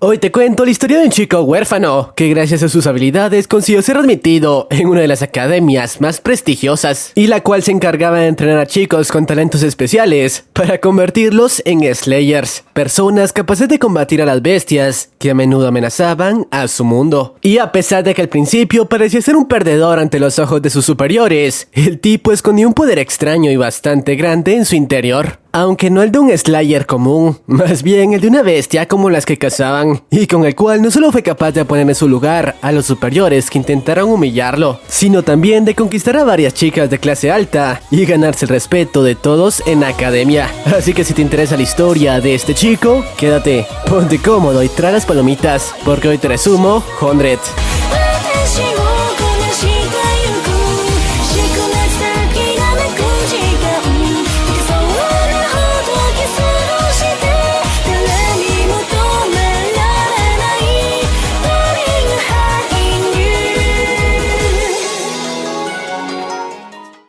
Hoy te cuento la historia de un chico huérfano que gracias a sus habilidades consiguió ser admitido en una de las academias más prestigiosas y la cual se encargaba de entrenar a chicos con talentos especiales para convertirlos en Slayers, personas capaces de combatir a las bestias que a menudo amenazaban a su mundo. Y a pesar de que al principio parecía ser un perdedor ante los ojos de sus superiores, el tipo escondía un poder extraño y bastante grande en su interior. Aunque no el de un Slayer común, más bien el de una bestia como las que cazaban, y con el cual no solo fue capaz de poner en su lugar a los superiores que intentaron humillarlo, sino también de conquistar a varias chicas de clase alta y ganarse el respeto de todos en la academia. Así que si te interesa la historia de este chico, quédate, ponte cómodo y trae las palomitas, porque hoy te resumo 100.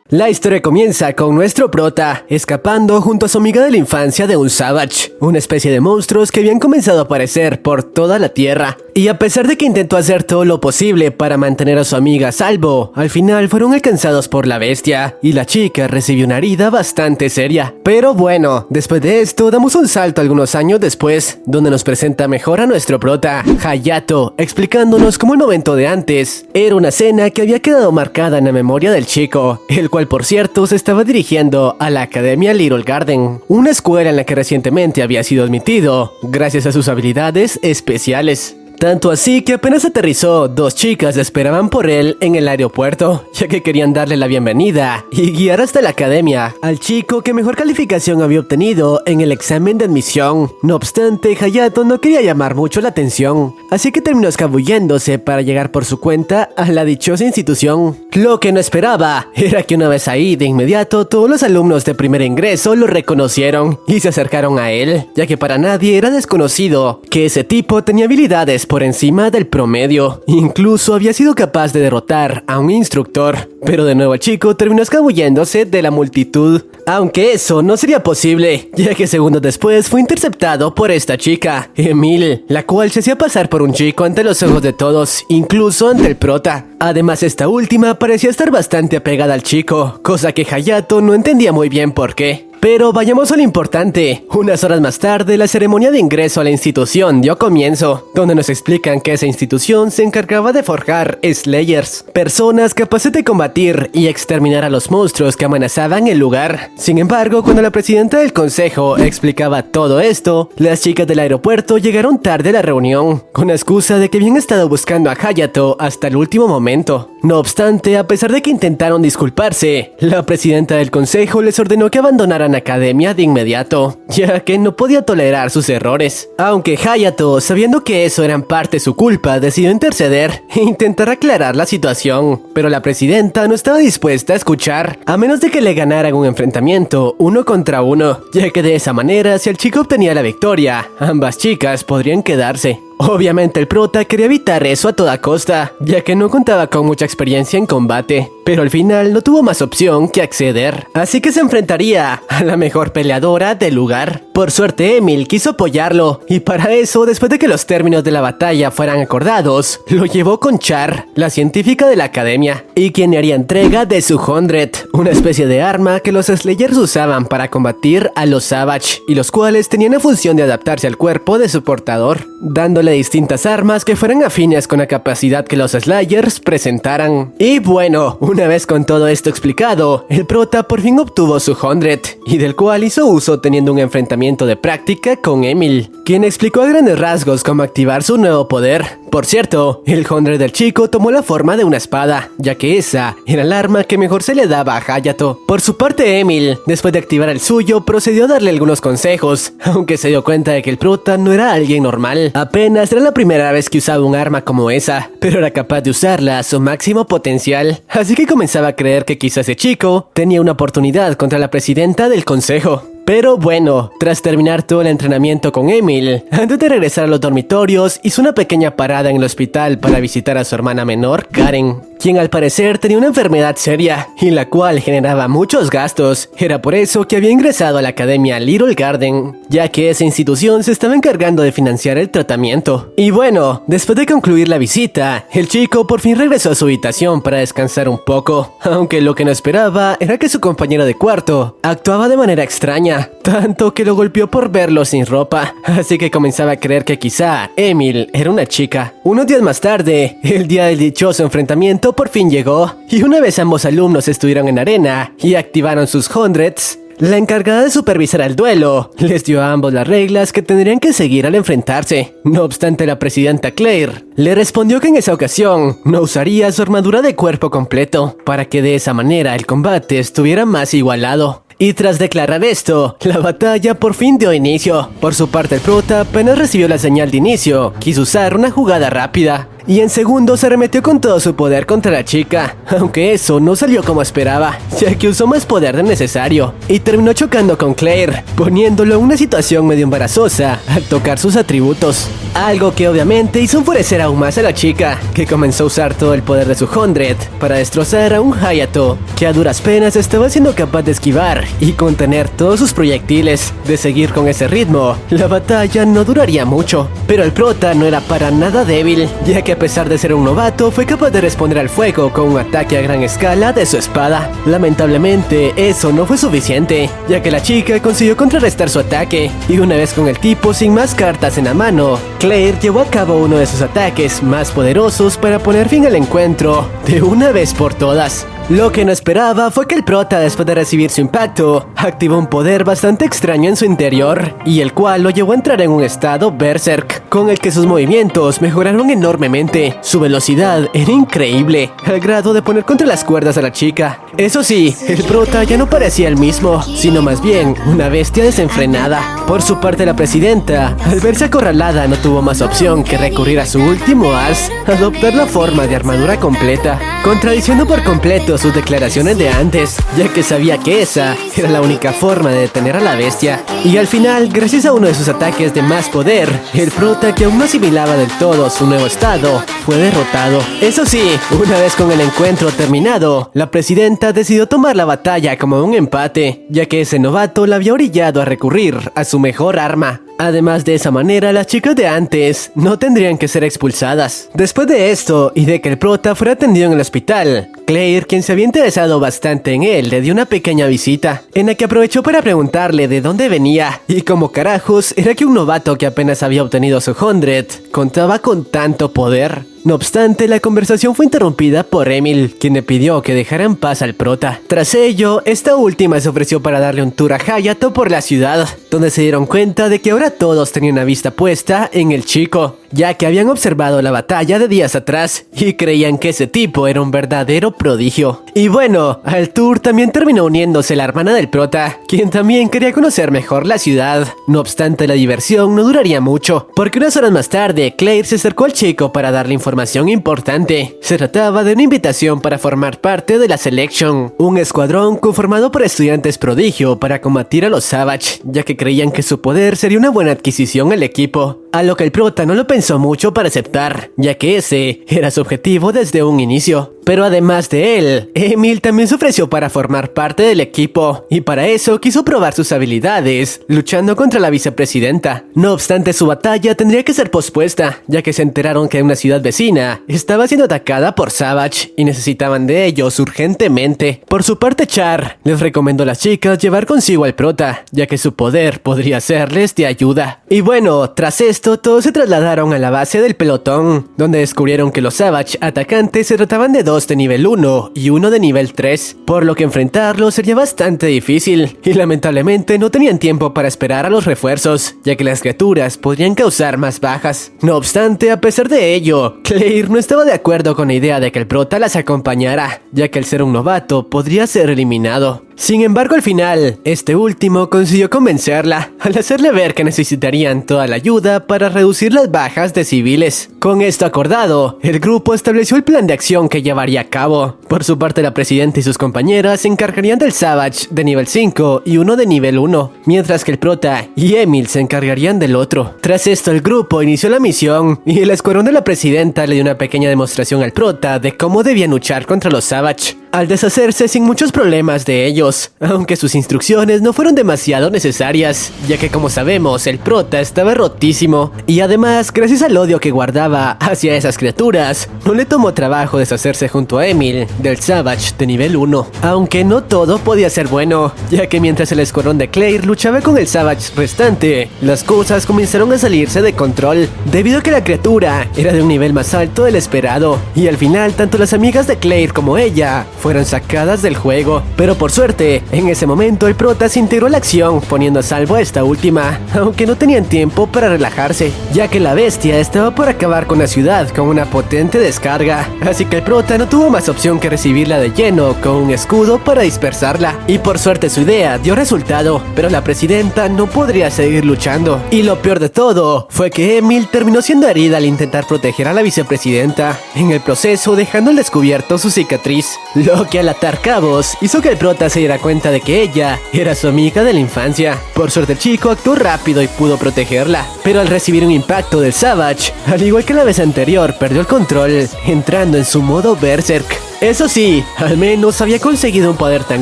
La historia comienza con nuestro prota escapando junto a su amiga de la infancia de un Savage, una especie de monstruos que habían comenzado a aparecer por toda la tierra. Y a pesar de que intentó hacer todo lo posible para mantener a su amiga a salvo, al final fueron alcanzados por la bestia y la chica recibió una herida bastante seria. Pero bueno, después de esto damos un salto algunos años después, donde nos presenta mejor a nuestro prota, Hayato, explicándonos cómo el momento de antes era una escena que había quedado marcada en la memoria del chico, el cual por cierto se estaba dirigiendo a la Academia Little Garden, una escuela en la que recientemente había sido admitido gracias a sus habilidades especiales. Tanto así que apenas aterrizó, dos chicas esperaban por él en el aeropuerto, ya que querían darle la bienvenida y guiar hasta la academia al chico que mejor calificación había obtenido en el examen de admisión. No obstante, Hayato no quería llamar mucho la atención, así que terminó escabulléndose para llegar por su cuenta a la dichosa institución. Lo que no esperaba era que una vez ahí, de inmediato, todos los alumnos de primer ingreso lo reconocieron y se acercaron a él, ya que para nadie era desconocido que ese tipo tenía habilidades por encima del promedio. Incluso había sido capaz de derrotar a un instructor. Pero de nuevo el chico terminó escabulléndose de la multitud. Aunque eso no sería posible, ya que segundos después fue interceptado por esta chica, Emil, la cual se hacía pasar por un chico ante los ojos de todos, incluso ante el prota. Además, esta última parecía estar bastante apegada al chico, cosa que Hayato no entendía muy bien por qué. Pero vayamos a lo importante. Unas horas más tarde, la ceremonia de ingreso a la institución dio comienzo, donde nos explican que esa institución se encargaba de forjar Slayers, personas capaces de combatir y exterminar a los monstruos que amenazaban el lugar. Sin embargo, cuando la presidenta del consejo explicaba todo esto, las chicas del aeropuerto llegaron tarde a la reunión, con la excusa de que habían estado buscando a Hayato hasta el último momento. No obstante, a pesar de que intentaron disculparse, la presidenta del consejo les ordenó que abandonaran la academia de inmediato, ya que no podía tolerar sus errores. Aunque Hayato, sabiendo que eso era en parte su culpa, decidió interceder e intentar aclarar la situación, pero la presidenta no estaba dispuesta a escuchar, a menos de que le ganaran un enfrentamiento 1 contra 1, ya que de esa manera, si el chico obtenía la victoria, ambas chicas podrían quedarse. Obviamente el prota quería evitar eso a toda costa, ya que no contaba con mucha experiencia en combate, pero al final no tuvo más opción que acceder, así que se enfrentaría a la mejor peleadora del lugar. Por suerte Emil quiso apoyarlo, y para eso, después de que los términos de la batalla fueran acordados, lo llevó con Char, la científica de la academia, y quien le haría entrega de su 100, una especie de arma que los Slayers usaban para combatir a los Savage, y los cuales tenían la función de adaptarse al cuerpo de su portador, dándole distintas armas que fueran afines con la capacidad que los Slayers presentaran. Y bueno, una vez con todo esto explicado, el prota por fin obtuvo su 100, y del cual hizo uso teniendo un enfrentamiento de práctica con Emil, quien explicó a grandes rasgos cómo activar su nuevo poder. Por cierto, el 100 del chico tomó la forma de una espada, ya que esa era el arma que mejor se le daba a Hayato. Por su parte, Emil, después de activar el suyo, procedió a darle algunos consejos, aunque se dio cuenta de que el prota no era alguien normal. Apenas era la primera vez que usaba un arma como esa, pero era capaz de usarla a su máximo potencial, así que comenzaba a creer que quizás ese chico tenía una oportunidad contra la presidenta del consejo. Pero bueno, tras terminar todo el entrenamiento con Emil, antes de regresar a los dormitorios, hizo una pequeña parada en el hospital para visitar a su hermana menor, Karen, quien al parecer tenía una enfermedad seria y la cual generaba muchos gastos. Era por eso que había ingresado a la academia Little Garden, ya que esa institución se estaba encargando de financiar el tratamiento. Y bueno, después de concluir la visita, el chico por fin regresó a su habitación para descansar un poco, aunque lo que no esperaba era que su compañero de cuarto actuaba de manera extraña, tanto que lo golpeó por verlo sin ropa, así que comenzaba a creer que quizá Emil era una chica. Unos días más tarde, el día del dichoso enfrentamiento por fin llegó, y una vez ambos alumnos estuvieron en arena y activaron sus hundreds, la encargada de supervisar el duelo les dio a ambos las reglas que tendrían que seguir al enfrentarse. No obstante, la presidenta Claire le respondió que en esa ocasión no usaría su armadura de cuerpo completo, para que de esa manera el combate estuviera más igualado. Y tras declarar esto, la batalla por fin dio inicio. Por su parte, el prota apenas recibió la señal de inicio, quiso usar una jugada rápida y en segundos se arremetió con todo su poder contra la chica, aunque eso no salió como esperaba, ya que usó más poder del necesario y terminó chocando con Claire, poniéndolo en una situación medio embarazosa al tocar sus atributos. Algo que obviamente hizo enfurecer aún más a la chica, que comenzó a usar todo el poder de su hundred para destrozar a un Hayato, que a duras penas estaba siendo capaz de esquivar y contener todos sus proyectiles. De seguir con ese ritmo, la batalla no duraría mucho, pero el prota no era para nada débil, ya que a pesar de ser un novato, fue capaz de responder al fuego con un ataque a gran escala de su espada. Lamentablemente, eso no fue suficiente, ya que la chica consiguió contrarrestar su ataque, y una vez con el tipo sin más cartas en la mano, Claire llevó a cabo uno de sus ataques más poderosos para poner fin al encuentro de una vez por todas. Lo que no esperaba fue que el prota, después de recibir su impacto, activó un poder bastante extraño en su interior, y el cual lo llevó a entrar en un estado berserk, con el que sus movimientos mejoraron enormemente. Su velocidad era increíble, al grado de poner contra las cuerdas a la chica. Eso sí, el prota ya no parecía el mismo, sino más bien una bestia desenfrenada. Por su parte, la presidenta, al verse acorralada, no tuvo más opción que recurrir a su último as, adoptar la forma de armadura completa, contradiciendo por completo sus declaraciones de antes, ya que sabía que esa era la única forma de detener a la bestia. Y al final, gracias a uno de sus ataques de más poder, el prota, que aún no asimilaba del todo su nuevo estado, fue derrotado. Eso sí, una vez con el encuentro terminado, la presidenta decidió tomar la batalla como un empate, ya que ese novato la había orillado a recurrir a su mejor arma. Además, de esa manera, las chicas de antes no tendrían que ser expulsadas. Después de esto, y de que el prota fuera atendido en el hospital, Claire, quien se había interesado bastante en él, le dio una pequeña visita, en la que aprovechó para preguntarle de dónde venía, y cómo carajos era que un novato que apenas había obtenido su hundred contaba con tanto poder. No obstante, la conversación fue interrumpida por Emil, quien le pidió que dejara en paz al prota. Tras ello, esta última se ofreció para darle un tour a Hayato por la ciudad, donde se dieron cuenta de que ahora todos tenían la vista puesta en el chico, ya que habían observado la batalla de días atrás y creían que ese tipo era un verdadero prodigio. Y bueno, al tour también terminó uniéndose la hermana del prota, quien también quería conocer mejor la ciudad. No obstante, la diversión no duraría mucho, porque unas horas más tarde, Claire se acercó al chico para darle información importante. Se trataba de una invitación para formar parte de la Selection, un escuadrón conformado por estudiantes prodigio para combatir a los Savage, ya que creían que su poder sería una buena adquisición al equipo. A lo que el prota no lo pensó mucho para aceptar, ya que ese era su objetivo desde un inicio. Pero además de él, Emil también se ofreció para formar parte del equipo, y para eso quiso probar sus habilidades, luchando contra la vicepresidenta. No obstante, su batalla tendría que ser pospuesta, ya que se enteraron que una ciudad vecina estaba siendo atacada por Savage, y necesitaban de ellos urgentemente. Por su parte, Char les recomendó a las chicas llevar consigo al prota, ya que su poder podría serles de ayuda. Y bueno, tras esto, todos se trasladaron a la base del pelotón, donde descubrieron que los Savage atacantes se trataban de dos de nivel 1 y uno de nivel 3, por lo que enfrentarlos sería bastante difícil, y lamentablemente no tenían tiempo para esperar a los refuerzos, ya que las criaturas podrían causar más bajas. No obstante, a pesar de ello, Claire no estaba de acuerdo con la idea de que el prota las acompañara, ya que al ser un novato podría ser eliminado. Sin embargo, al final, este último consiguió convencerla, al hacerle ver que necesitarían toda la ayuda para reducir las bajas de civiles. Con esto acordado, el grupo estableció el plan de acción que llevaría a cabo. Por su parte, la presidenta y sus compañeras se encargarían del Savage de nivel 5 y uno de nivel 1, mientras que el prota y Emil se encargarían del otro. Tras esto, el grupo inició la misión y el escuadrón de la presidenta le dio una pequeña demostración al prota de cómo debían luchar contra los Savage, al deshacerse sin muchos problemas de ellos, aunque sus instrucciones no fueron demasiado necesarias, ya que como sabemos el prota estaba rotísimo y además gracias al odio que guardaba hacia esas criaturas, no le tomó trabajo deshacerse junto a Emil del Savage de nivel 1, aunque no todo podía ser bueno, ya que mientras el escuadrón de Claire luchaba con el Savage restante, las cosas comenzaron a salirse de control, debido a que la criatura era de un nivel más alto del esperado, y al final tanto las amigas de Claire como ella fueron sacadas del juego. Pero por suerte, en ese momento el prota se integró a la acción, poniendo a salvo a esta última, aunque no tenían tiempo para relajarse, ya que la bestia estaba por acabar con la ciudad con una potente descarga, así que el prota no tuvo más opción que recibirla de lleno con un escudo para dispersarla, y por suerte su idea dio resultado, pero la presidenta no podría seguir luchando, y lo peor de todo fue que Emil terminó siendo herida al intentar proteger a la vicepresidenta, en el proceso dejando al descubierto su cicatriz, lo que al atar cabos hizo que el prota se diera cuenta de que ella era su amiga de la infancia. Por suerte el chico actuó rápido y pudo protegerla, pero al recibir un impacto del Savage, al igual que la vez anterior, perdió el control, entrando en su modo Berserk. Eso sí, al menos había conseguido un poder tan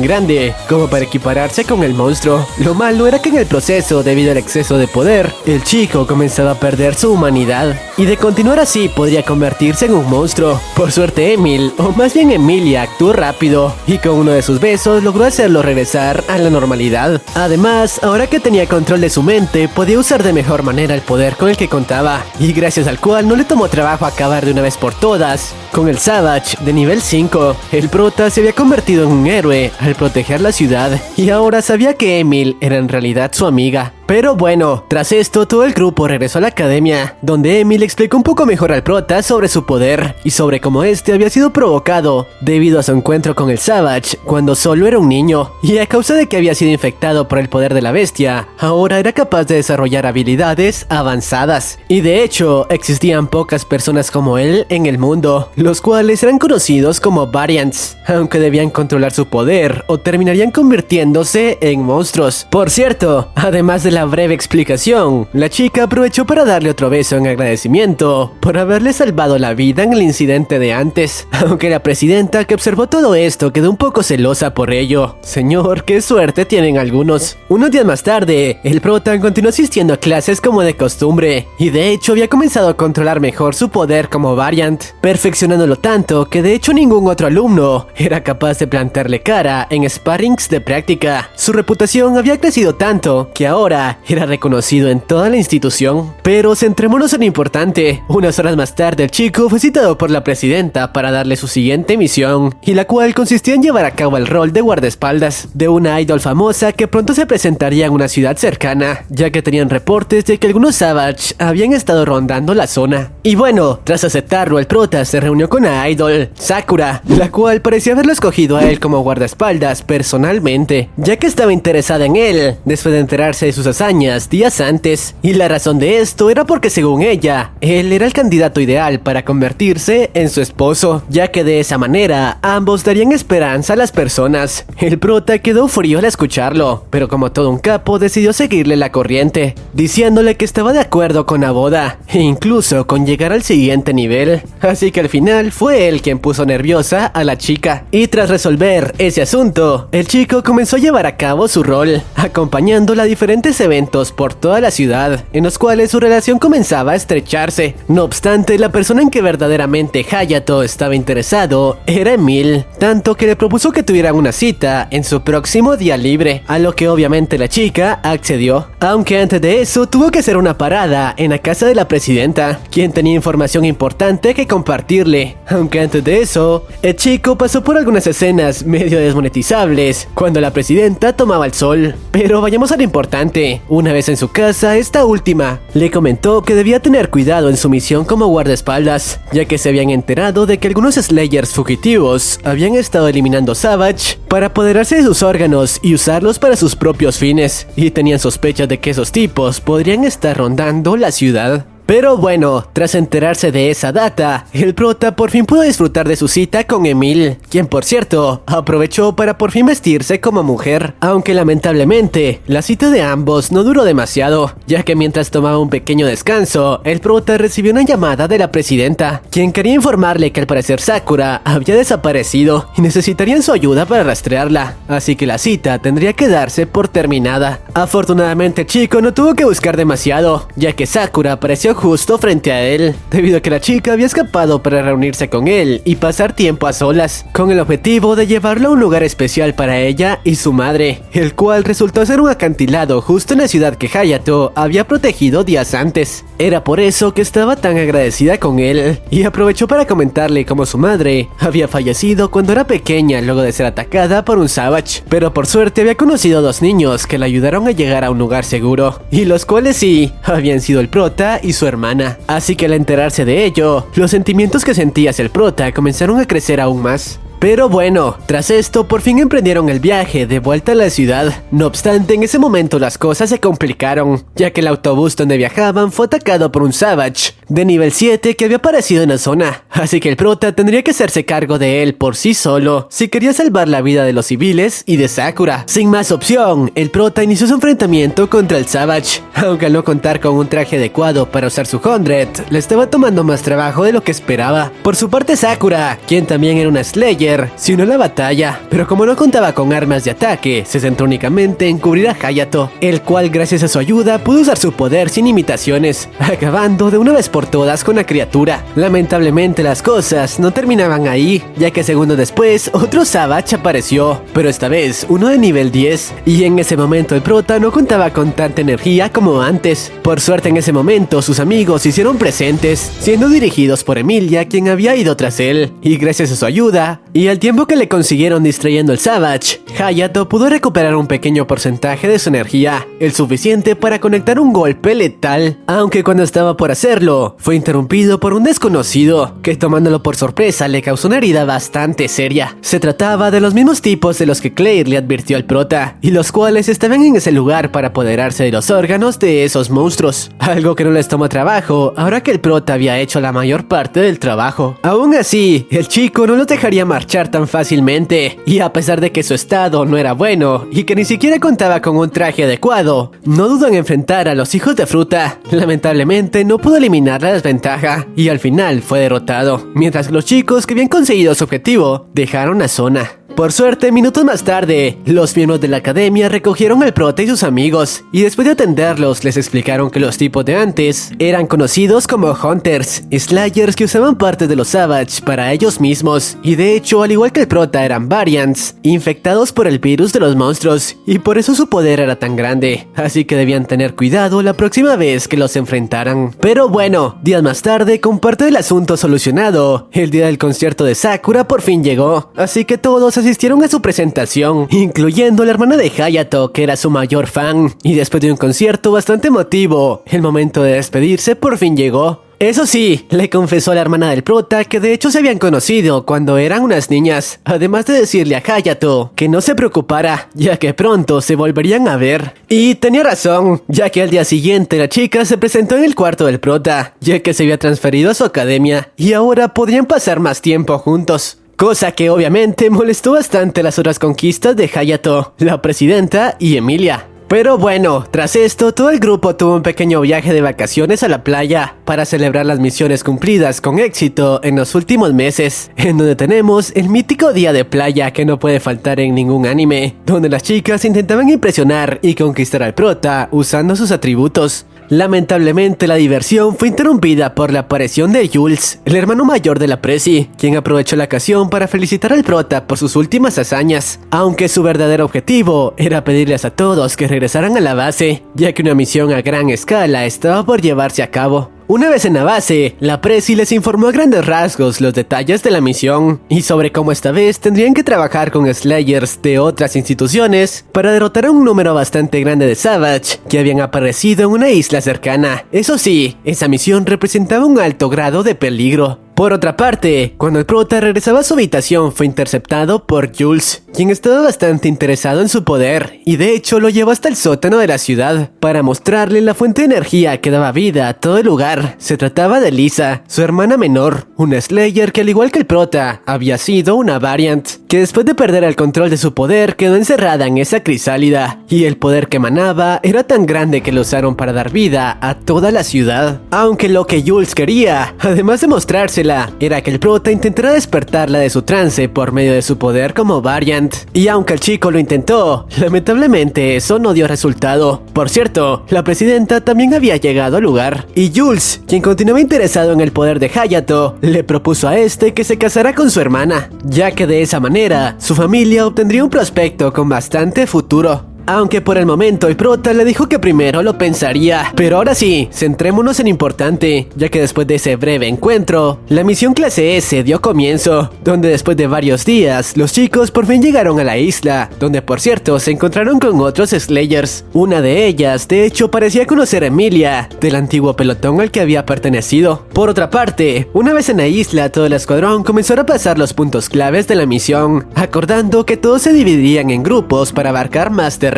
grande como para equipararse con el monstruo. Lo malo era que en el proceso, debido al exceso de poder, el chico comenzaba a perder su humanidad, y de continuar así podría convertirse en un monstruo. Por suerte Emil, o más bien Emilia, actuó rápido, y con uno de sus besos logró hacerlo regresar a la normalidad. Además, ahora que tenía control de su mente, podía usar de mejor manera el poder con el que contaba, y gracias al cual no le tomó trabajo acabar de una vez por todas con el Savage de nivel 5. El prota se había convertido en un héroe al proteger la ciudad, y ahora sabía que Emil era en realidad su amiga. Pero bueno, tras esto todo el grupo regresó a la academia, donde Emil explicó un poco mejor al prota sobre su poder y sobre cómo este había sido provocado debido a su encuentro con el Savage cuando solo era un niño, y a causa de que había sido infectado por el poder de la bestia, ahora era capaz de desarrollar habilidades avanzadas. Y de hecho, existían pocas personas como él en el mundo, los cuales eran conocidos como Variants, aunque debían controlar su poder o terminarían convirtiéndose en monstruos. Por cierto, además de la breve explicación, la chica aprovechó para darle otro beso en agradecimiento por haberle salvado la vida en el incidente de antes, aunque la presidenta que observó todo esto quedó un poco celosa por ello. Señor, qué suerte tienen algunos. Unos días más tarde, el prota continuó asistiendo a clases como de costumbre, y de hecho había comenzado a controlar mejor su poder como Variant, perfeccionándolo tanto que de hecho ningún otro alumno era capaz de plantarle cara en sparrings de práctica. Su reputación había crecido tanto que ahora era reconocido en toda la institución. Pero centrémonos en lo importante. Unas horas más tarde el chico fue citado por la presidenta para darle su siguiente misión, y la cual consistía en llevar a cabo el rol de guardaespaldas de una idol famosa que pronto se presentaría en una ciudad cercana, ya que tenían reportes de que algunos Savage habían estado rondando la zona. Y bueno, tras aceptarlo, el prota se reunió con la idol, Sakura, la cual parecía haberlo escogido a él como guardaespaldas personalmente, ya que estaba interesada en él después de enterarse de sus hazañas días antes, y la razón de esto era porque según ella, él era el candidato ideal para convertirse en su esposo, ya que de esa manera ambos darían esperanza a las personas. El prota quedó frío al escucharlo, pero como todo un capo decidió seguirle la corriente, diciéndole que estaba de acuerdo con la boda, e incluso con llegar al siguiente nivel. Así que al final fue él quien puso nerviosa a la chica, y tras resolver ese asunto, el chico comenzó a llevar a cabo su rol, acompañándola a diferentes eventos por toda la ciudad, en los cuales su relación comenzaba a estrecharse. No obstante, la persona en que verdaderamente Hayato estaba interesado era Emil, tanto que le propuso que tuvieran una cita en su próximo día libre, a lo que obviamente la chica accedió, aunque antes de eso tuvo que hacer una parada en la casa de la presidenta, quien tenía información importante que compartirle. Aunque antes de eso, el chico pasó por algunas escenas medio desmonetizables cuando la presidenta tomaba el sol. Pero vayamos a lo importante. Una vez en su casa, esta última le comentó que debía tener cuidado en su misión como guardaespaldas, ya que se habían enterado de que algunos Slayers fugitivos habían estado eliminando Savage para apoderarse de sus órganos y usarlos para sus propios fines, y tenían sospechas de que esos tipos podrían estar rondando la ciudad. Pero bueno, tras enterarse de esa data, el prota por fin pudo disfrutar de su cita con Emil, quien por cierto, aprovechó para por fin vestirse como mujer, aunque lamentablemente, la cita de ambos no duró demasiado, ya que mientras tomaba un pequeño descanso, el prota recibió una llamada de la presidenta, quien quería informarle que al parecer Sakura había desaparecido y necesitarían su ayuda para rastrearla, así que la cita tendría que darse por terminada. Afortunadamente el chico no tuvo que buscar demasiado, ya que Sakura apareció justo frente a él, debido a que la chica había escapado para reunirse con él y pasar tiempo a solas, con el objetivo de llevarlo a un lugar especial para ella y su madre, el cual resultó ser un acantilado justo en la ciudad que Hayato había protegido días antes. Era por eso que estaba tan agradecida con él, y aprovechó para comentarle cómo su madre había fallecido cuando era pequeña luego de ser atacada por un Savage, pero por suerte había conocido a 2 niños que le ayudaron a llegar a un lugar seguro, y los cuales sí, habían sido el prota y su hermana. Así que al enterarse de ello, los sentimientos que sentía hacia el prota comenzaron a crecer aún más. Pero bueno, tras esto por fin emprendieron el viaje de vuelta a la ciudad. No obstante, en ese momento las cosas se complicaron, ya que el autobús donde viajaban fue atacado por un Savage de nivel 7 que había aparecido en la zona, así que el prota tendría que hacerse cargo de él por sí solo si quería salvar la vida de los civiles y de Sakura. Sin más opción, el prota inició su enfrentamiento contra el Savage, aunque al no contar con un traje adecuado para usar su 100, le estaba tomando más trabajo de lo que esperaba. Por su parte Sakura, quien también era una Slayer, se unió a la batalla, pero como no contaba con armas de ataque, se centró únicamente en cubrir a Hayato, el cual gracias a su ayuda pudo usar su poder sin imitaciones, acabando de una vez por todas con la criatura. Lamentablemente las cosas no terminaban ahí, ya que segundos después otro Savage apareció, pero esta vez uno de nivel 10, y en ese momento el prota no contaba con tanta energía como antes. Por suerte en ese momento sus amigos se hicieron presentes, siendo dirigidos por Emilia, quien había ido tras él, y gracias a su ayuda y al tiempo que le consiguieron distrayendo el Savage, Hayato pudo recuperar un pequeño porcentaje de su energía, el suficiente para conectar un golpe letal, aunque cuando estaba por hacerlo, fue interrumpido por un desconocido, que tomándolo por sorpresa le causó una herida bastante seria. Se trataba de los mismos tipos de los que Claire le advirtió al prota, y los cuales estaban en ese lugar para apoderarse de los órganos de esos monstruos, algo que no les tomó trabajo, ahora que el prota había hecho la mayor parte del trabajo. Aún así, el chico no los dejaría marchar tan fácilmente, y a pesar de que su estado no era bueno y que ni siquiera contaba con un traje adecuado, no dudó en enfrentar a los hijos de fruta. Lamentablemente no pudo eliminar la desventaja y al final fue derrotado, mientras que los chicos que habían conseguido su objetivo dejaron la zona. Por suerte, minutos más tarde, los miembros de la academia recogieron al prota y sus amigos, y después de atenderlos, les explicaron que los tipos de antes eran conocidos como Hunters, Slayers que usaban partes de los Savage para ellos mismos, y de hecho, al igual que el prota, eran Variants, infectados por el virus de los monstruos, y por eso su poder era tan grande, así que debían tener cuidado la próxima vez que los enfrentaran. Pero bueno, días más tarde, con parte del asunto solucionado, el día del concierto de Sakura por fin llegó, así que todos asistieron a su presentación, incluyendo la hermana de Hayato, que era su mayor fan, y después de un concierto bastante emotivo, el momento de despedirse por fin llegó. Eso sí, le confesó a la hermana del prota que de hecho se habían conocido cuando eran unas niñas, además de decirle a Hayato que no se preocupara, ya que pronto se volverían a ver. Y tenía razón, ya que al día siguiente la chica se presentó en el cuarto del prota, ya que se había transferido a su academia, y ahora podrían pasar más tiempo juntos. Cosa que obviamente molestó bastante las otras conquistas de Hayato, la presidenta y Emilia. Pero bueno, tras esto, todo el grupo tuvo un pequeño viaje de vacaciones a la playa para celebrar las misiones cumplidas con éxito en los últimos meses, en donde tenemos el mítico día de playa que no puede faltar en ningún anime, donde las chicas intentaban impresionar y conquistar al prota usando sus atributos. Lamentablemente la diversión fue interrumpida por la aparición de Jules, el hermano mayor de la Presi, quien aprovechó la ocasión para felicitar al prota por sus últimas hazañas, aunque su verdadero objetivo era pedirles a todos que regresaran a la base, ya que una misión a gran escala estaba por llevarse a cabo. Una vez en la base, la Presi les informó a grandes rasgos los detalles de la misión y sobre cómo esta vez tendrían que trabajar con Slayers de otras instituciones para derrotar a un número bastante grande de Savage que habían aparecido en una isla cercana. Eso sí, esa misión representaba un alto grado de peligro. Por otra parte, cuando el prota regresaba a su habitación fue interceptado por Jules, quien estaba bastante interesado en su poder, y de hecho lo llevó hasta el sótano de la ciudad para mostrarle la fuente de energía que daba vida a todo el lugar. Se trataba de Lisa, su hermana menor, una Slayer que al igual que el prota, había sido una Variant, que después de perder el control de su poder quedó encerrada en esa crisálida, y el poder que emanaba era tan grande que lo usaron para dar vida a toda la ciudad. Aunque lo que Jules quería, además de mostrársela, era que el prota intentara despertarla de su trance por medio de su poder como Variant. Y aunque el chico lo intentó, lamentablemente eso no dio resultado. Por cierto, la presidenta también había llegado al lugar, y Jules, quien continuaba interesado en el poder de Hayato, le propuso a este que se casara con su hermana, ya que de esa manera su familia obtendría un prospecto con bastante futuro. Aunque por el momento el prota le dijo que primero lo pensaría. Pero ahora sí, centrémonos en importante, ya que después de ese breve encuentro, la misión clase S dio comienzo, donde después de varios días, los chicos por fin llegaron a la isla, donde por cierto se encontraron con otros Slayers. Una de ellas, de hecho, parecía conocer a Emilia, del antiguo pelotón al que había pertenecido. Por otra parte, una vez en la isla, todo el escuadrón comenzó a repasar los puntos claves de la misión, acordando que todos se dividirían en grupos para abarcar más terreno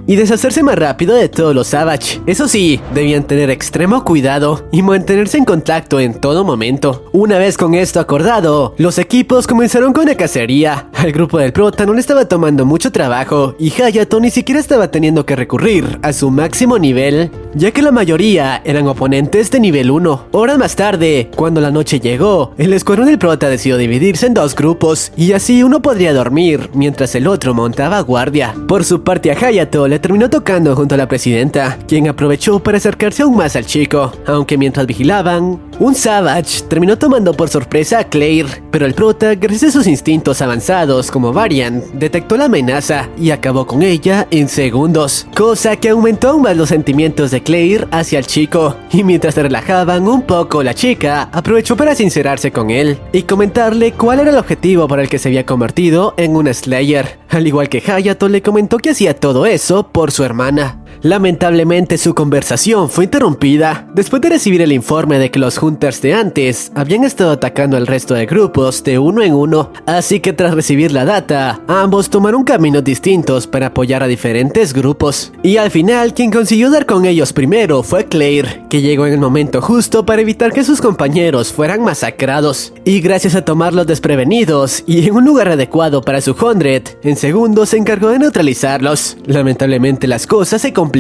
y deshacerse más rápido de todos los Savage. Eso sí, debían tener extremo cuidado y mantenerse en contacto en todo momento. Una vez con esto acordado, los equipos comenzaron con la cacería. Al grupo del prota no le estaba tomando mucho trabajo y Hayato ni siquiera estaba teniendo que recurrir a su máximo nivel, ya que la mayoría eran oponentes de nivel 1. Horas más tarde, cuando la noche llegó, el escuadrón del prota decidió dividirse en dos grupos y así uno podría dormir mientras el otro montaba guardia. Por su parte a Hayato le terminó tocando junto a la presidenta, quien aprovechó para acercarse aún más al chico, aunque mientras vigilaban, un Savage terminó tomando por sorpresa a Claire, pero el prota, gracias a sus instintos avanzados como Variant, detectó la amenaza y acabó con ella en segundos, cosa que aumentó aún más los sentimientos de Claire hacia el chico, y mientras se relajaban un poco, la chica aprovechó para sincerarse con él y comentarle cuál era el objetivo por el que se había convertido en una Slayer, al igual que Hayato le comentó que hacía todo eso por su hermana. Lamentablemente su conversación fue interrumpida después de recibir el informe de que los Hunters de antes habían estado atacando al resto de grupos de uno en uno, así que tras recibir la data, ambos tomaron caminos distintos para apoyar a diferentes grupos. Y al final quien consiguió dar con ellos primero fue Claire, que llegó en el momento justo para evitar que sus compañeros fueran masacrados. Y gracias a tomarlos desprevenidos y en un lugar adecuado para su 100, en segundos se encargó de neutralizarlos. Lamentablemente las cosas se complicaron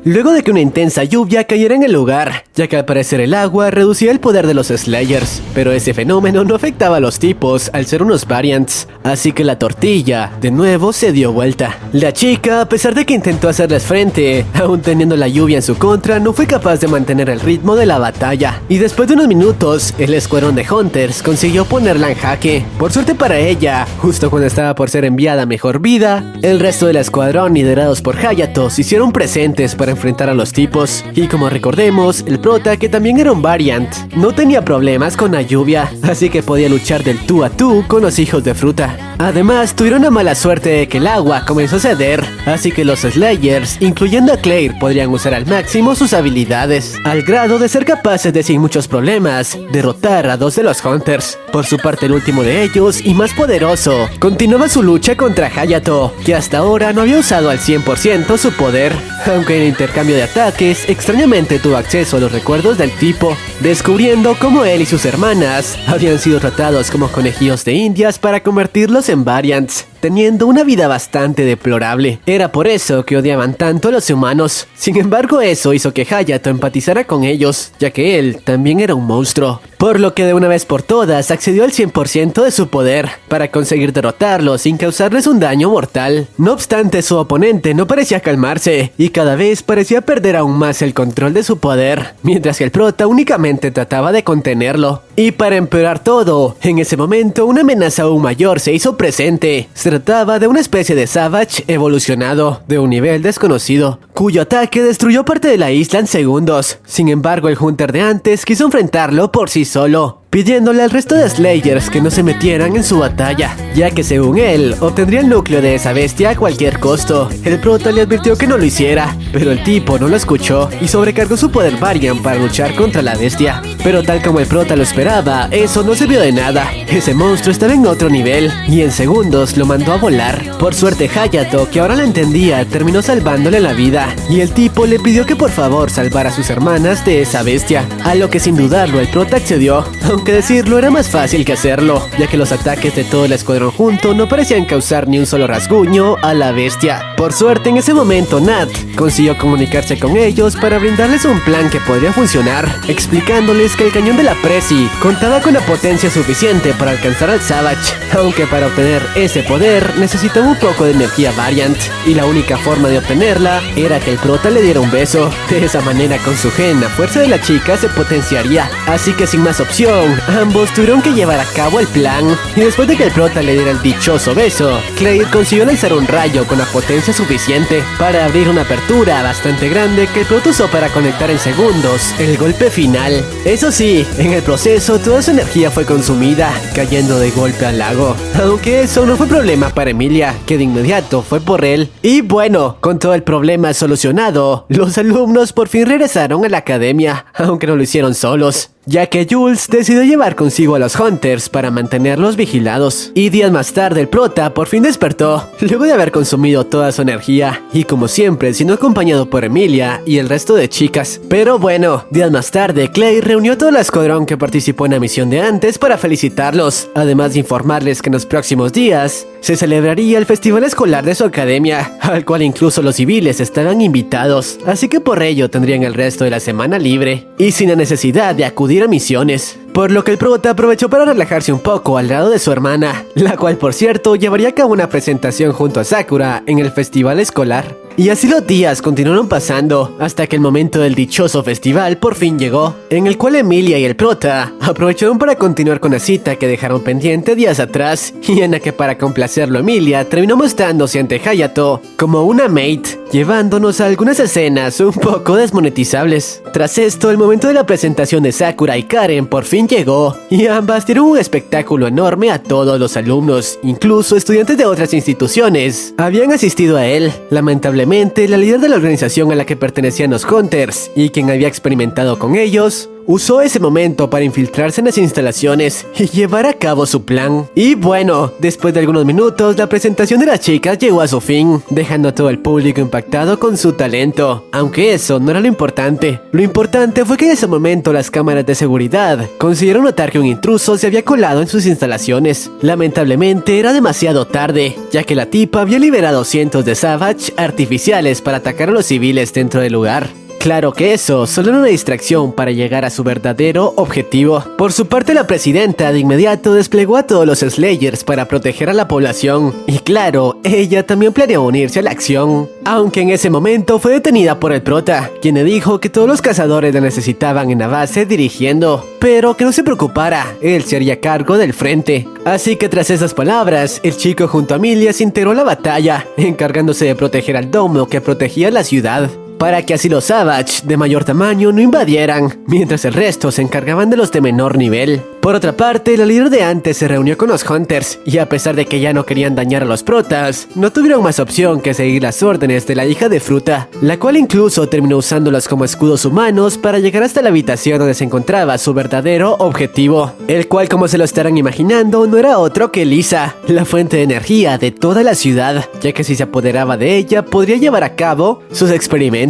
luego de que una intensa lluvia cayera en el lugar, ya que al parecer el agua reducía el poder de los Slayers, pero ese fenómeno no afectaba a los tipos al ser unos Variants, así que la tortilla de nuevo se dio vuelta. La chica, a pesar de que intentó hacerles frente, aún teniendo la lluvia en su contra, no fue capaz de mantener el ritmo de la batalla, y después de unos minutos, el escuadrón de Hunters consiguió ponerla en jaque. Por suerte para ella, justo cuando estaba por ser enviada a mejor vida, el resto del escuadrón, liderados por Hayato, se hicieron presentes para enfrentar a los tipos, y como recordemos, el prota, que también era un Variant, no tenía problemas con la lluvia, así que podía luchar del tú a tú con los hijos de fruta. Además, tuvieron la mala suerte de que el agua comenzó a ceder, así que los Slayers, incluyendo a Claire, podrían usar al máximo sus habilidades, al grado de ser capaces de sin muchos problemas, derrotar a dos de los Hunters. Por su parte, el último de ellos, y más poderoso, continuaba su lucha contra Hayato, que hasta ahora no había usado al 100% su poder, aunque en el intercambio de ataques, extrañamente tuvo acceso a los recuerdos del tipo, descubriendo cómo él y sus hermanas habían sido tratados como conejillos de indias para convertirlos en Variants, teniendo una vida bastante deplorable. Era por eso que odiaban tanto a los humanos. Sin embargo, eso hizo que Hayato empatizara con ellos, ya que él también era un monstruo, por lo que de una vez por todas accedió al 100% de su poder para conseguir derrotarlos sin causarles un daño mortal. No obstante, su oponente no parecía calmarse y cada vez parecía perder aún más el control de su poder, mientras que el prota únicamente trataba de contenerlo. Y para empeorar todo, en ese momento una amenaza aún mayor se hizo presente. Se trataba de una especie de Savage evolucionado de un nivel desconocido, cuyo ataque destruyó parte de la isla en segundos. Sin embargo, el Hunter de antes quiso enfrentarlo por sí solo, pidiéndole al resto de Slayers que no se metieran en su batalla, ya que según él, obtendría el núcleo de esa bestia a cualquier costo. El prota le advirtió que no lo hiciera, pero el tipo no lo escuchó y sobrecargó su poder Varian para luchar contra la bestia. Pero tal como el prota lo esperaba, eso no sirvió de nada. Ese monstruo estaba en otro nivel y en segundos lo mandó a volar. Por suerte Hayato, que ahora la entendía, terminó salvándole la vida, y el tipo le pidió que por favor salvara a sus hermanas de esa bestia, a lo que sin dudarlo el prota accedió, aunque decirlo era más fácil que hacerlo, ya que los ataques de todo el escuadrón junto no parecían causar ni un solo rasguño a la bestia. Por suerte en ese momento Nat consiguió comunicarse con ellos para brindarles un plan que podría funcionar, explicándoles que el cañón de la Prezi contaba con la potencia suficiente para alcanzar al Savage, aunque para obtener ese poder necesitaba un poco de energía Variant, y la única forma de obtenerla era que el prota le diera un beso. De esa manera con su gen la fuerza de la chica se potenciaría, así que sin más opción, ambos tuvieron que llevar a cabo el plan, y después de que el prota le diera el dichoso beso, Claire consiguió lanzar un rayo con la potencia suficiente para abrir una apertura bastante grande que el prota usó para conectar en segundos el golpe final. Eso sí, en el proceso toda su energía fue consumida, cayendo de golpe al lago, aunque eso no fue problema para Emilia, que de inmediato fue por él. Y bueno, con todo el problema solucionado, los alumnos por fin regresaron a la academia, aunque no lo hicieron solos, ya que Jules decidió llevar consigo a los Hunters para mantenerlos vigilados. Y días más tarde el prota por fin despertó, luego de haber consumido toda su energía, y como siempre siendo acompañado por Emilia y el resto de chicas. Pero bueno, días más tarde Clay reunió a todo el escuadrón que participó en la misión de antes para felicitarlos, además de informarles que en los próximos días se celebraría el festival escolar de su academia, al cual incluso los civiles estaban invitados, así que por ello tendrían el resto de la semana libre, y sin la necesidad de acudir a misiones. Por lo que el prota aprovechó para relajarse un poco al lado de su hermana, la cual por cierto llevaría a cabo una presentación junto a Sakura en el festival escolar. Y así los días continuaron pasando, hasta que el momento del dichoso festival por fin llegó, en el cual Emilia y el prota aprovecharon para continuar con la cita que dejaron pendiente días atrás, y en la que para complacerlo Emilia terminó mostrándose ante Hayato como una mate, llevándonos a algunas escenas un poco desmonetizables. Tras esto, el momento de la presentación de Sakura y Karen por fin llegó, y ambas dieron un espectáculo enorme a todos los alumnos, incluso estudiantes de otras instituciones habían asistido a él. Lamentablemente, la líder de la organización a la que pertenecían los Hunters, y quien había experimentado con ellos, usó ese momento para infiltrarse en las instalaciones y llevar a cabo su plan. Y bueno, después de algunos minutos, la presentación de las chicas llegó a su fin, dejando a todo el público impactado con su talento. Aunque eso no era lo importante. Lo importante fue que en ese momento las cámaras de seguridad consiguieron notar que un intruso se había colado en sus instalaciones. Lamentablemente era demasiado tarde, ya que la tipa había liberado cientos de Savage artificiales para atacar a los civiles dentro del lugar. Claro que eso solo era una distracción para llegar a su verdadero objetivo. Por su parte, la presidenta de inmediato desplegó a todos los Slayers para proteger a la población. Y claro, ella también planeó unirse a la acción. Aunque en ese momento fue detenida por el prota, quien le dijo que todos los cazadores la necesitaban en la base dirigiendo, pero que no se preocupara, él se haría cargo del frente. Así que tras esas palabras, el chico junto a Emilia se integró a la batalla, encargándose de proteger al domo que protegía la ciudad, para que así los Savage de mayor tamaño no invadieran, mientras el resto se encargaban de los de menor nivel. Por otra parte, la líder de antes se reunió con los Hunters, y a pesar de que ya no querían dañar a los protas, no tuvieron más opción que seguir las órdenes de la hija de Fruta, la cual incluso terminó usándolas como escudos humanos para llegar hasta la habitación donde se encontraba su verdadero objetivo, el cual, como se lo estarán imaginando, no era otro que Lisa, la fuente de energía de toda la ciudad, ya que si se apoderaba de ella podría llevar a cabo sus experimentos.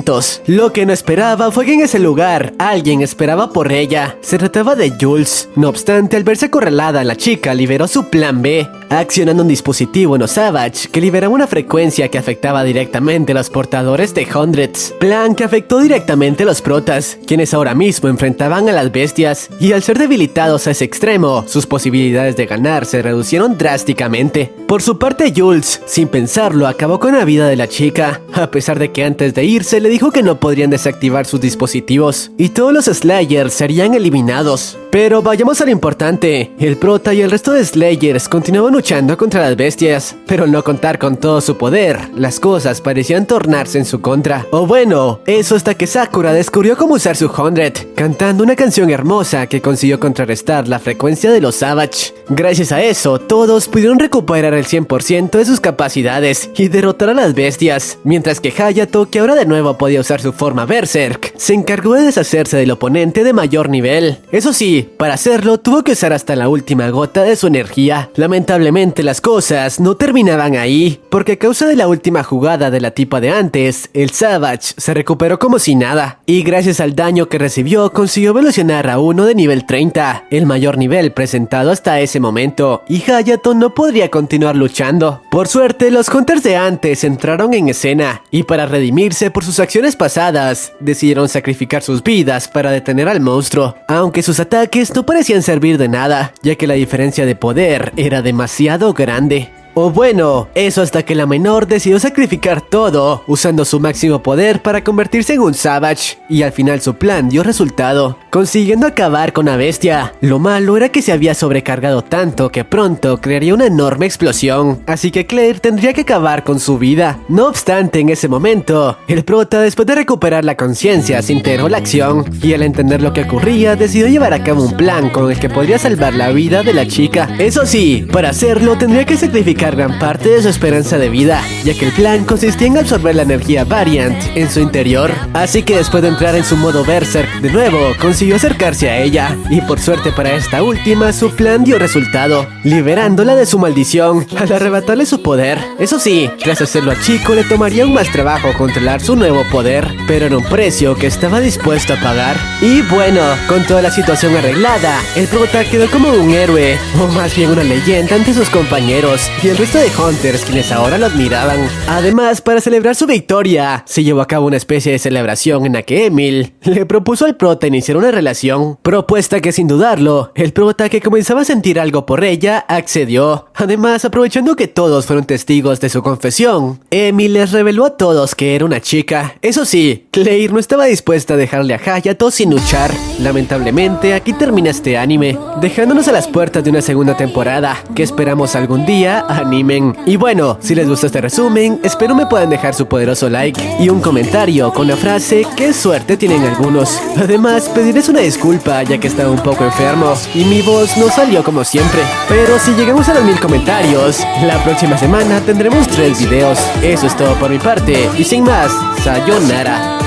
Lo que no esperaba fue que en ese lugar alguien esperaba por ella. Se trataba de Jules. No obstante, al verse acorralada, la chica liberó su plan B, accionando un dispositivo en los Savage que liberaba una frecuencia que afectaba directamente a los portadores de Hundreds, plan que afectó directamente a los protas, quienes ahora mismo enfrentaban a las bestias, y al ser debilitados a ese extremo, sus posibilidades de ganar se reducieron drásticamente. Por su parte, Jules, sin pensarlo, acabó con la vida de la chica, a pesar de que antes de irse le dijo que no podrían desactivar sus dispositivos y todos los Slayers serían eliminados. Pero vayamos a la importante, el prota y el resto de Slayers continuaban luchando contra las bestias, pero al no contar con todo su poder, las cosas parecían tornarse en su contra. O bueno, eso hasta que Sakura descubrió cómo usar su 100, cantando una canción hermosa que consiguió contrarrestar la frecuencia de los Savage. Gracias a eso, todos pudieron recuperar el 100% de sus capacidades y derrotar a las bestias, mientras que Hayato, que ahora de nuevo podía usar su forma Berserk, se encargó de deshacerse del oponente de mayor nivel. Eso sí, para hacerlo tuvo que usar hasta la última gota de su energía. Lamentablemente las cosas no terminaban ahí, porque a causa de la última jugada de la tipa de antes, el Savage se recuperó como si nada, y gracias al daño que recibió consiguió evolucionar a uno de nivel 30, el mayor nivel presentado hasta ese momento, y Hayato no podría continuar luchando. Por suerte, los Hunters de antes entraron en escena, y para redimirse por sus acciones pasadas, decidieron sacrificar sus vidas para detener al monstruo, aunque sus ataques no parecían servir de nada, ya que la diferencia de poder era demasiado grande. O bueno, eso hasta que la menor decidió sacrificar todo, usando su máximo poder para convertirse en un Savage, y al final su plan dio resultado, consiguiendo acabar con la bestia. Lo malo era que se había sobrecargado tanto que pronto crearía una enorme explosión, así que Claire tendría que acabar con su vida. No obstante, en ese momento, el prota, después de recuperar la conciencia, se integró a la acción, y al entender lo que ocurría, decidió llevar a cabo un plan con el que podría salvar la vida de la chica. Eso sí, para hacerlo tendría que sacrificar gran parte de su esperanza de vida, ya que el plan consistía en absorber la energía Variant en su interior. Así que después de entrar en su modo Berserk de nuevo, consiguió acercarse a ella, y por suerte para esta última, su plan dio resultado, liberándola de su maldición al arrebatarle su poder. Eso sí, tras hacerlo a Chico le tomaría aún más trabajo controlar su nuevo poder, pero era un precio que estaba dispuesto a pagar. Y bueno, con toda la situación arreglada, el prota quedó como un héroe, o más bien una leyenda ante sus compañeros y el resto de Hunters, quienes ahora lo admiraban. Además, para celebrar su victoria, se llevó a cabo una especie de celebración en la que Emil le propuso al prota iniciar una relación, propuesta que sin dudarlo, el prota, que comenzaba a sentir algo por ella, accedió. Además, aprovechando que todos fueron testigos de su confesión, Emil les reveló a todos que era una chica. Eso sí, Claire no estaba dispuesta a dejarle a Hayato sin luchar. Lamentablemente, aquí termina este anime, dejándonos a las puertas de una segunda temporada, que esperamos algún día animen. Y bueno, si les gustó este resumen, espero me puedan dejar su poderoso like y un comentario con la frase "qué suerte tienen algunos". Además, pedirles una disculpa ya que estaba un poco enfermo y mi voz no salió como siempre. Pero si llegamos a los 1000 comentarios, la próxima semana tendremos 3 videos. Eso es todo por mi parte y sin más, sayonara.